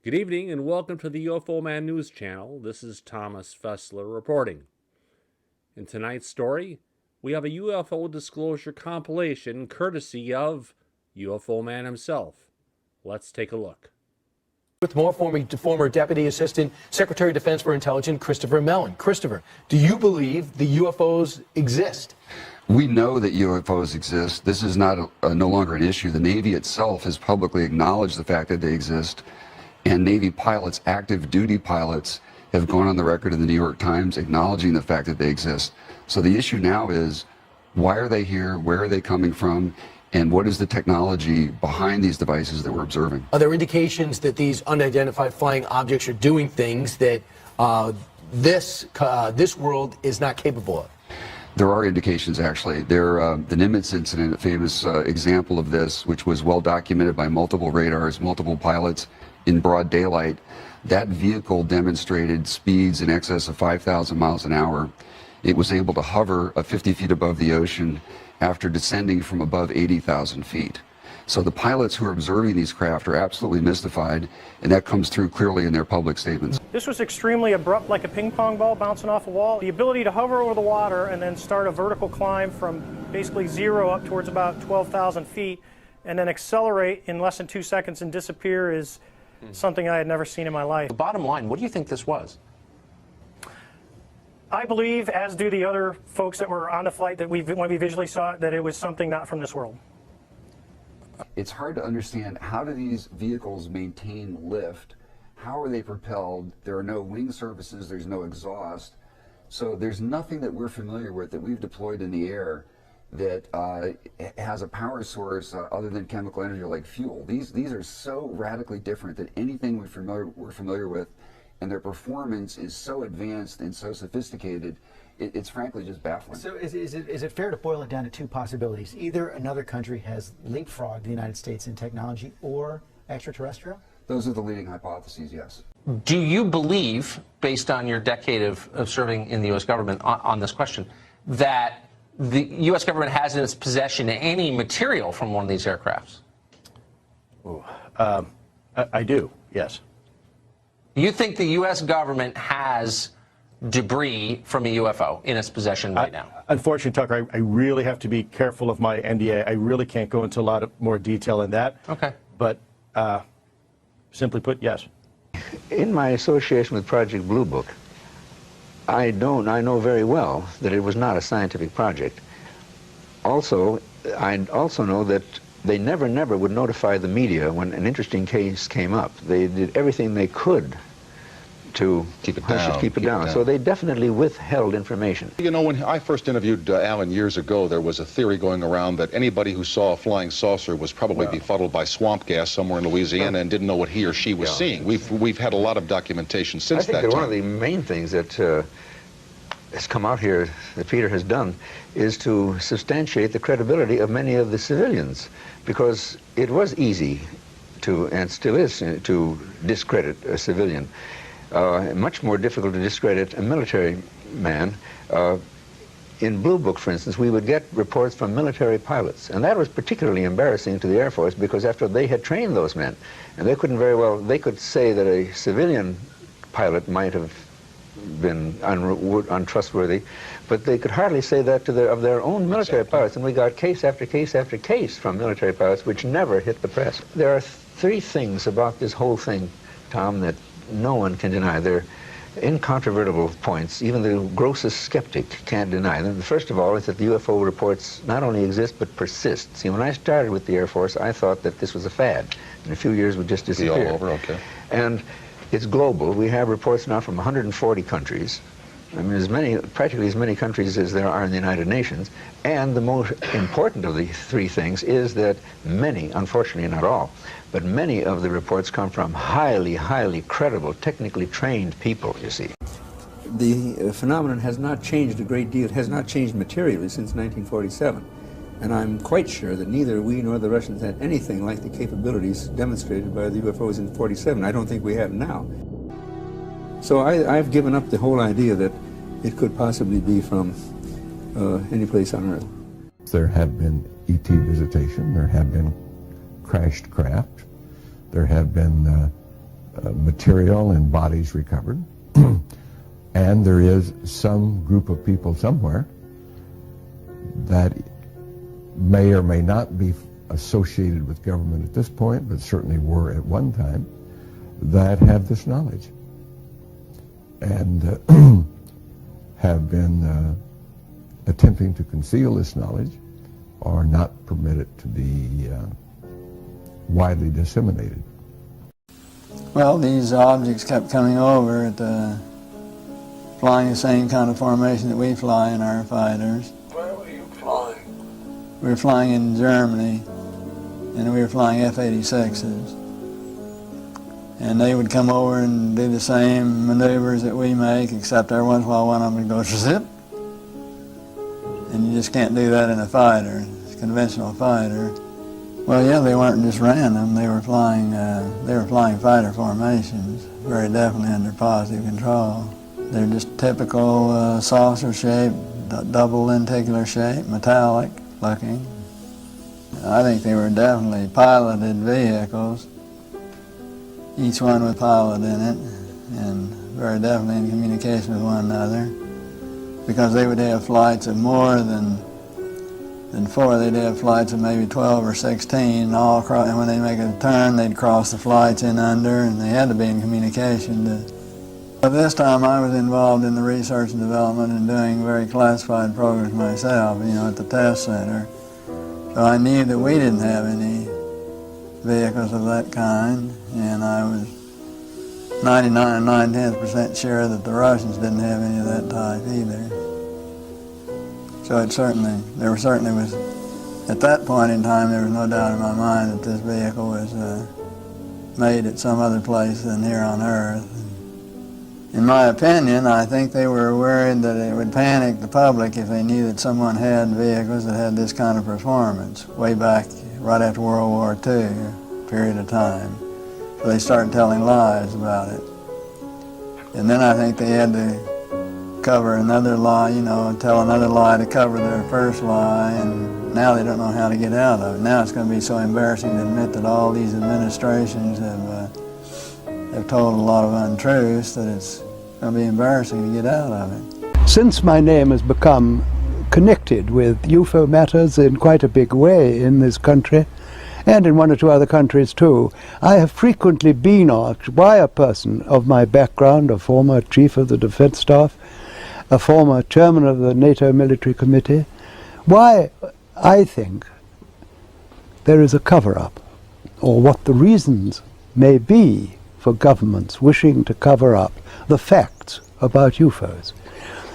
Good evening and welcome to the UFO Man News Channel. This is Thomas Fessler reporting. In tonight's story, we have a UFO disclosure compilation courtesy of UFO Man himself. Let's take a look. With more former Deputy Assistant Secretary of Defense for Intelligence, Christopher Mellon. Christopher, do you believe the UFOs exist? We know that UFOs exist. This is not no longer an issue. The Navy itself has publicly acknowledged the fact that they exist. And Navy pilots, active duty pilots, have gone on the record in the New York Times acknowledging the fact that they exist. So the issue now is, why are they here? Where are they coming from? And what is the technology behind these devices that we're observing? Are there indications that these unidentified flying objects are doing things that this world is not capable of? There are indications, actually. The Nimitz incident, a famous example of this, which was well documented by multiple radars, multiple pilots in broad daylight. That vehicle demonstrated speeds in excess of 5,000 miles an hour. It was able to hover 50 feet above the ocean after descending from above 80,000 feet. So the pilots who are observing these craft are absolutely mystified, and that comes through clearly in their public statements. This was extremely abrupt, like a ping pong ball bouncing off a wall. The ability to hover over the water and then start a vertical climb from basically zero up towards about 12,000 feet and then accelerate in less than 2 seconds and disappear is something I had never seen in my life. The bottom line, what do you think this was? I believe, as do the other folks that were on the flight, that when we visually saw it, that it was something not from this world. It's hard to understand, how do these vehicles maintain lift? How are they propelled? There are no wing surfaces, there's no exhaust. So there's nothing that we're familiar with that we've deployed in the air that has a power source other than chemical energy like fuel. These are so radically different than anything we're familiar with, and their performance is so advanced and so sophisticated, it's frankly just baffling. So is it fair to boil it down to two possibilities? Either another country has leapfrogged the United States in technology, or extraterrestrial? Those are the leading hypotheses, yes. Do you believe, based on your decade of serving in the U.S. government on this question, that the U.S. government has in its possession any material from one of these aircrafts? I do, yes. You think the U.S. government has debris from a UFO in its possession right now? Unfortunately, Tucker, I really have to be careful of my NDA. I really can't go into a lot of more detail in that. Okay. But simply put, yes. In my association with Project Blue Book, I know very well that it was not a scientific project. Also, I also know that they never would notify the media when an interesting case came up. They did everything they could to keep it down. So they definitely withheld information. You know, when I first interviewed Alan years ago, there was a theory going around that anybody who saw a flying saucer was probably befuddled by swamp gas somewhere in Louisiana and didn't know what he or she was seeing. We've had a lot of documentation since that time. I think that one of the main things that has come out here that Peter has done is to substantiate the credibility of many of the civilians, because it was easy to, and still is, to discredit a civilian. Much more difficult to discredit a military man. In Blue Book, for instance, we would get reports from military pilots, and that was particularly embarrassing to the Air Force, because after they had trained those men, and they couldn't very well, they could say that a civilian pilot might have been untrustworthy, but they could hardly say that to their own military pilots, and we got case after case after case from military pilots which never hit the press. There are three things about this whole thing, Tom, that no one can deny. They're incontrovertible points. Even the grossest skeptic can't deny them. The first of all is that the UFO reports not only exist but persist. See, when I started with the Air Force, I thought that this was a fad. In a few years would just disappear. Be all over, okay. And it's global. We have reports now from 140 countries. I mean, practically as many countries as there are in the United Nations. And the most important of the three things is that many, unfortunately not all, but many of the reports come from highly, highly credible, technically trained people, you see. The phenomenon has not changed a great deal. It has not changed materially since 1947. And I'm quite sure that neither we nor the Russians had anything like the capabilities demonstrated by the UFOs in 47. I don't think we have now. So I've given up the whole idea that it could possibly be from any place on Earth. There have been ET visitation, there have been crashed craft, there have been material and bodies recovered. And there is some group of people somewhere that may or may not be associated with government at this point, but certainly were at one time, that have this knowledge and have been attempting to conceal this knowledge or not permit it to be widely disseminated. Well, these objects kept coming over at flying the same kind of formation that we fly in our fighters. Where were you flying? We were flying in Germany, and we were flying F-86s. And they would come over and do the same maneuvers that we make, except every once in a while one of them would go zip. And you just can't do that in a fighter, a conventional fighter. Well, yeah, they weren't just random. They were flying fighter formations, very definitely under positive control. They're just typical saucer shape, double lenticular shape, metallic looking. I think they were definitely piloted vehicles. Each one with a pilot in it, and very definitely in communication with one another, because they would have flights of more than 4. They'd have flights of maybe 12 or 16, and when they make a turn, they'd cross the flights in under, and they had to be in communication. But this time I was involved in the research and development and doing very classified programs myself, at the test center. So I knew that we didn't have any vehicles of that kind, and I was 99 9/10% sure that the Russians didn't have any of that type either. So there certainly was, at that point in time, there was no doubt in my mind that this vehicle was made at some other place than here on Earth. In my opinion, I think they were worried that it would panic the public if they knew that someone had vehicles that had this kind of performance way back right after World War II period of time. So they started telling lies about it. And then I think they had to cover another lie, tell another lie to cover their first lie, and now they don't know how to get out of it. Now it's going to be so embarrassing to admit that all these administrations have told a lot of untruths that it's going to be embarrassing to get out of it. Since my name has become connected with UFO matters in quite a big way in this country, and in 1 or 2 other countries too, I have frequently been asked why a person of my background, a former chief of the defense staff, a former chairman of the NATO military committee, why I think there is a cover-up, or what the reasons may be for governments wishing to cover up the facts about UFOs.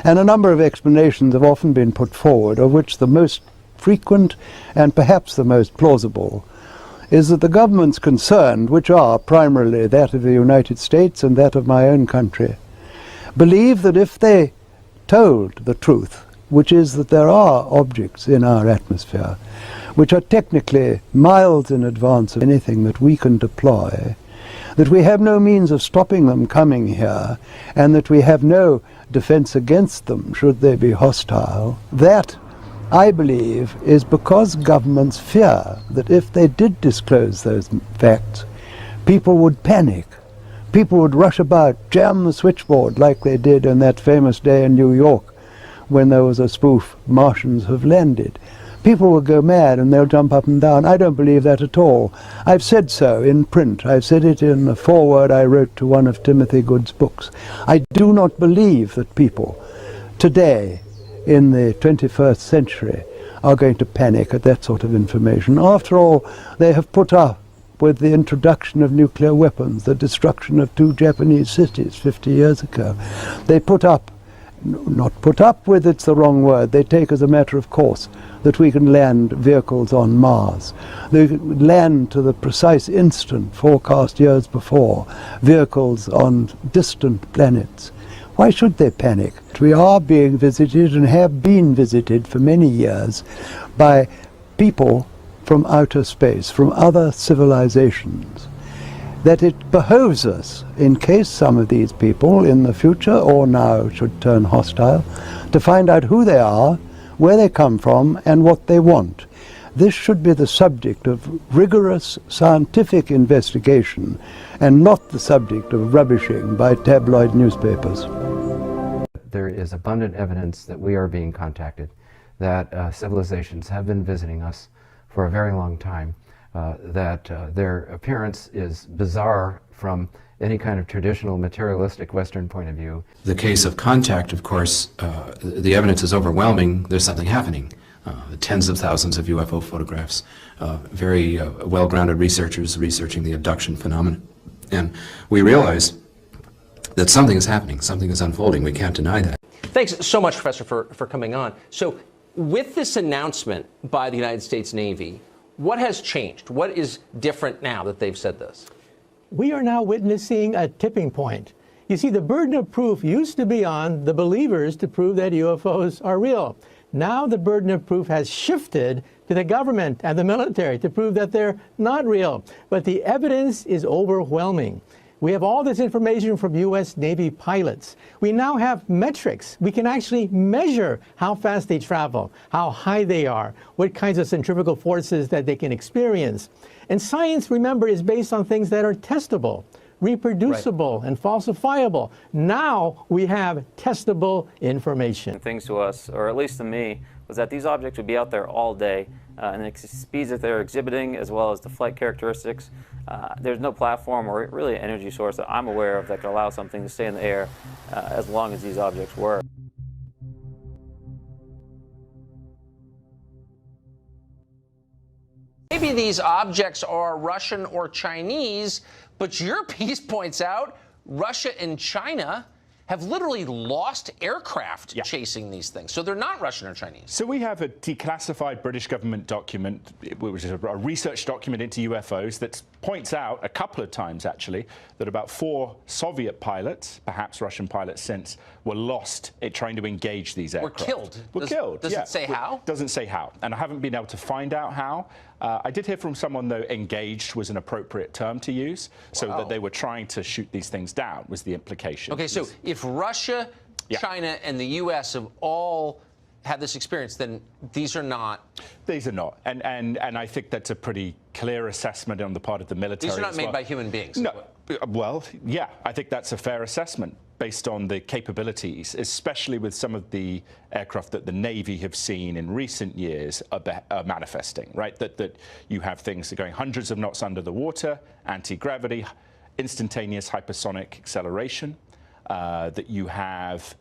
And a number of explanations have often been put forward, of which the most frequent and perhaps the most plausible is that the governments concerned, which are primarily that of the United States and that of my own country, believe that if they told the truth, which is that there are objects in our atmosphere which are technically miles in advance of anything that we can deploy, that we have no means of stopping them coming here, and that we have no defense against them should they be hostile, that, I believe, is because governments fear that if they did disclose those facts, people would panic. People would rush about, jam the switchboard like they did on that famous day in New York when there was a spoof, Martians have landed. People will go mad and they'll jump up and down. I don't believe that at all. I've said so in print. I've said it in the foreword I wrote to one of Timothy Good's books. I do not believe that people today in the 21st century are going to panic at that sort of information. After all, they have put up with the introduction of nuclear weapons, the destruction of 2 Japanese cities 50 years ago. They put up, not put up with, it's the wrong word, they take as a matter of course that we can land vehicles on Mars. They land to the precise instant forecast years before, vehicles on distant planets. Why should they panic? We are being visited and have been visited for many years by people from outer space, from other civilizations, that it behoves us, in case some of these people in the future or now should turn hostile, to find out who they are, where they come from, and what they want. This should be the subject of rigorous scientific investigation and not the subject of rubbishing by tabloid newspapers. There is abundant evidence that we are being contacted, that civilizations have been visiting us for a very long time, that their appearance is bizarre from any kind of traditional materialistic Western point of view. The case of contact, of course, the evidence is overwhelming. There's something happening. Tens of thousands of UFO photographs, very well-grounded researchers researching the abduction phenomenon. And we realize that something is happening, something is unfolding. We can't deny that. Thanks so much, Professor, for coming on. So with this announcement by the United States Navy, what has changed? What is different now that they've said this? We are now witnessing a tipping point. You see, the burden of proof used to be on the believers to prove that UFOs are real. Now the burden of proof has shifted to the government and the military to prove that they're not real. But the evidence is overwhelming. We have all this information from U.S. Navy pilots. We now have metrics. We can actually measure how fast they travel, how high they are, what kinds of centrifugal forces that they can experience. And science, remember, is based on things that are testable, reproducible, and falsifiable. Now we have testable information. Things to us, or at least to me, was that these objects would be out there all day, and the speeds that they're exhibiting, as well as the flight characteristics. There's no platform or really energy source that I'm aware of that could allow something to stay in the air as long as these objects were. Maybe these objects are Russian or Chinese, but your piece points out Russia and China have literally lost aircraft chasing these things. So they're not Russian or Chinese. So we have a declassified British government document, which is a research document into UFOs, that points out a couple of times, actually, that about 4 Soviet pilots, perhaps Russian pilots since, were lost trying to engage these aircraft. Were killed? Does it say how? Doesn't say how. And I haven't been able to find out how. I did hear from someone, though, engaged was an appropriate term to use, so that they were trying to shoot these things down, was the implication. Okay, so if Russia, China, and the U.S. have all had this experience, then these are not? These are not. And I think that's a pretty clear assessment on the part of the military. These are not made by human beings? No. Well, yeah, I think that's a fair assessment based on the capabilities, especially with some of the aircraft that the Navy have seen in recent years are manifesting, right? That you have things that are going hundreds of knots under the water, anti-gravity, instantaneous hypersonic acceleration, that you have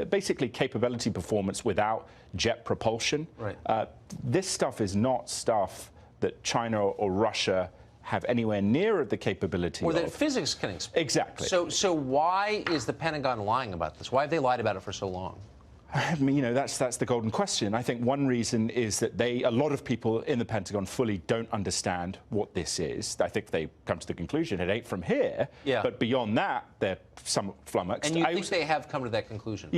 basically capability performance without jet propulsion. Right. This stuff is not stuff that China or Russia have anywhere near the capability or of. that physics can explain. Exactly. So why is the Pentagon lying about this? Why have they lied about it for so long? I mean, you know, that's the golden question. I think one reason is that a lot of people in the Pentagon fully don't understand what this is. I think they come to the conclusion it ain't from here. Yeah. But beyond that, they're somewhat flummoxed. And you think they have come to that conclusion?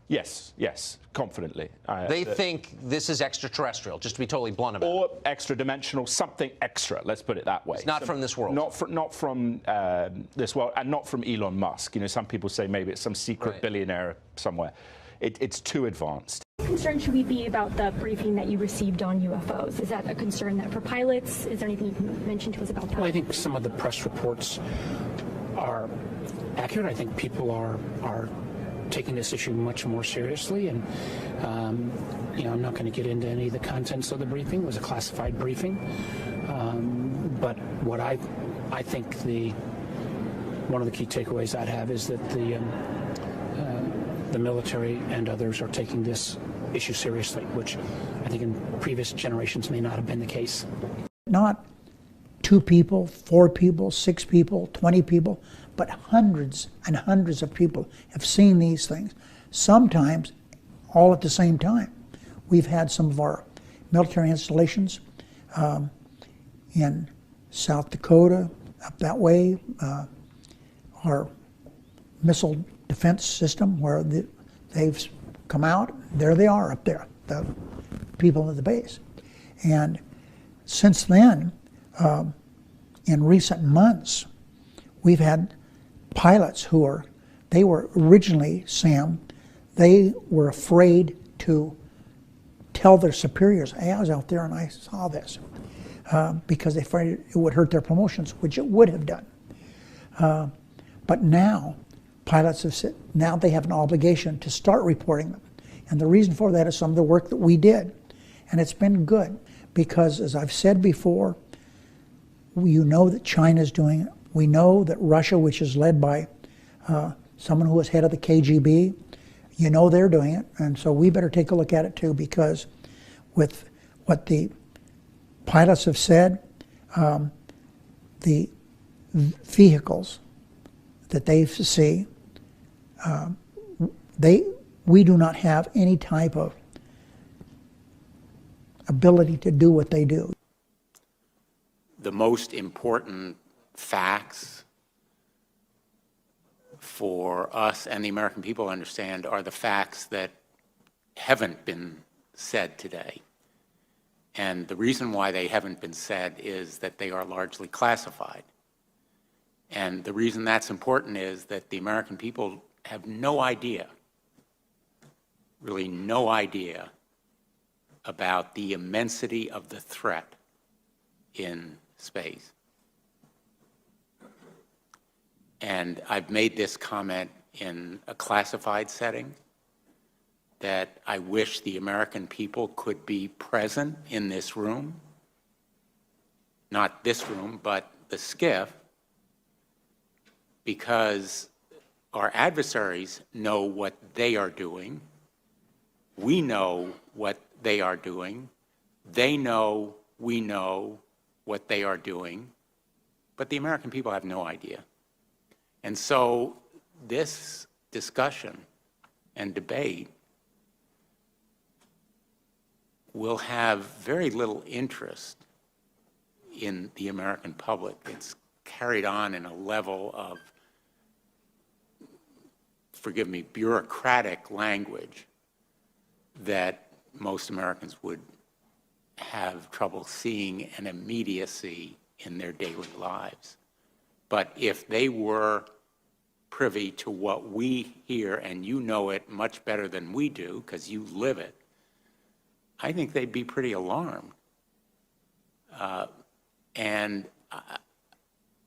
Yes, confidently. They think this is extraterrestrial, just to be totally blunt about it. Or extra-dimensional, something extra, let's put it that way. It's not from this world. Not from this world, and not from Elon Musk. You know, some people say maybe it's some secret billionaire somewhere. It's too advanced. What concern should we be about the briefing that you received on UFOs? Is that a concern that for pilots? Is there anything you can mention to us about that? Well, I think some of the press reports are accurate. I think people are taking this issue much more seriously, and you know, I'm not going to get into any of the contents of the briefing. It was a classified briefing, but what I think one of the key takeaways I'd have is that the military and others are taking this issue seriously, which I think in previous generations may not have been the case. Not 2 people, 4 people, 6 people, 20 people, but hundreds and hundreds of people have seen these things, sometimes all at the same time. We've had some of our military installations in South Dakota, up that way, our missile defense system where they've come out, there they are up there, the people at the base. And since then, in recent months, we've had pilots who were originally, Sam, they were afraid to tell their superiors, hey, I was out there and I saw this, because they afraid it would hurt their promotions, which it would have done. But now, pilots have said, now they have an obligation to start reporting them. And the reason for that is some of the work that we did. And it's been good, because as I've said before, you know that China's doing it. We know that Russia, which is led by someone who was head of the KGB, you know they're doing it. And so we better take a look at it too, because with what the pilots have said, the vehicles that they see, we do not have any type of ability to do what they do. The most important facts for us and the American people to understand are the facts that haven't been said today. And the reason why they haven't been said is that they are largely classified. And the reason that's important is that the American people have no idea, really no idea, about the immensity of the threat in space. And I've made this comment in a classified setting, that I wish the American people could be present in this room, not this room, but the SCIF, because our adversaries know what they are doing. We know what they are doing. They know, we know what they are doing, but the American people have no idea. And so this discussion and debate will have very little interest in the American public. It's carried on in a level of, forgive me, bureaucratic language that most Americans would have trouble seeing an immediacy in their daily lives. But if they were privy to what we hear, and you know it much better than we do because you live it, I think they'd be pretty alarmed.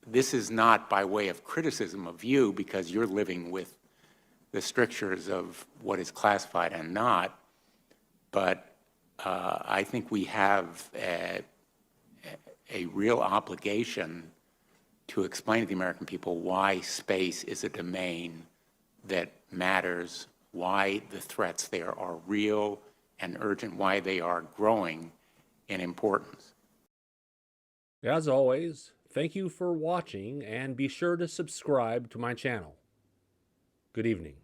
This is not by way of criticism of you, because you're living with the strictures of what is classified and not, but I think we have a real obligation to explain to the American people why space is a domain that matters, why the threats there are real and urgent, why they are growing in importance. As always, thank you for watching, and be sure to subscribe to my channel. Good evening.